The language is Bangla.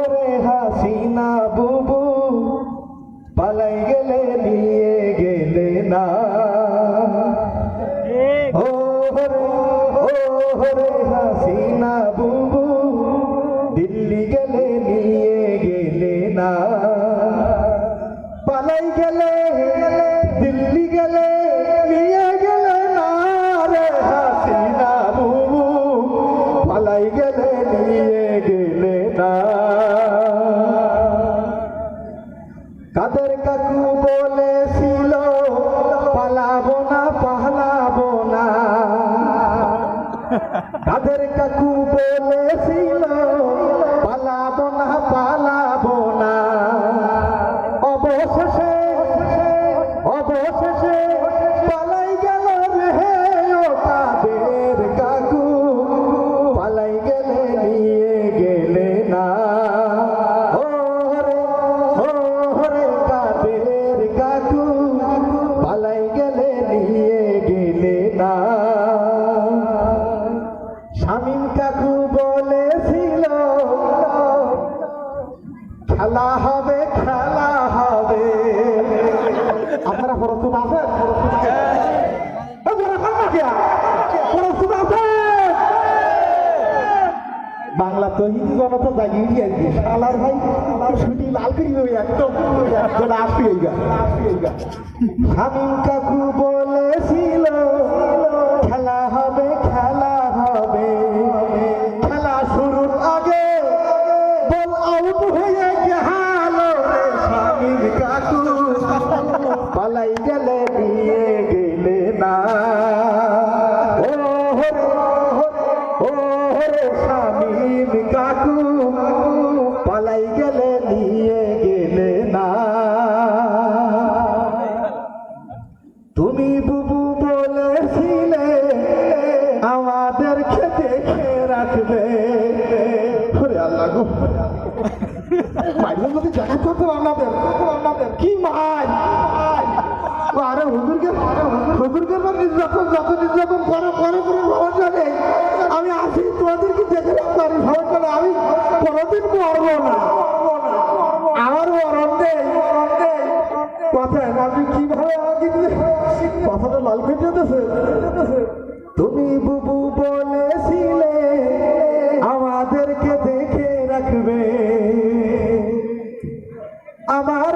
রে হাসিনা বুবু পালাই গেলে নিয়ে গেলে না রে হাসিনা বুবু দিল্লি গেলে নিয়ে গেলে না পালাই গেলে দিল্লি গেলে নিয়ে গেলে না রে হাসিনা বুবু পালাই গেলে নিয়ে গেলে না কাদের কাকু বলেছিল পালাবো না পালাবো না কাদের কাকু বলেছিল পালাবো না পালাবো না অবশেষে পালাই গেল রে ও কাদের কাকু পালাই গেলে নিয়ে গেলে না রে কাদের কাকু পালাই গেলে নিয়ে গেলে না শামীম কাকু বলেছিল খেলা হবে আপনারা প্রস্তুত আছেন বাংলা তহিদি জনতা জাগিয়ে দিয়েছে শালার ভাই ছুটি লাল করি একদম আসবি শামীম কাকু বলেছিল খেলা হবে খেলা শুরুর আগে বল আউট হয়ে গেল রে শামীম কাকু পালাই গেলে নিয়ে গেলে না রে শামীম কাকু পালাই গেলে নিয়ে গেলে না তুমি বুবু বলেছিলে আমাদেরকে দেখে রাখবে আল্লাহ গো মাইলের মধ্যে দেখা করতে আপনাদের কি মাই আরে হুজুরকে যত নির্যাতন করে সমস্যা নেই আমি আসি তোমাদেরকে দেখে পারি সমস্যা নেই আমি কোনোদিন মরবো না আমার মরণ নেই কথায় আপনি কিভাবে আমাকে কথাটা লাল করে যেতেছে তুমি বুবু বলেছিলে আমাদেরকে দেখে রাখবে আমার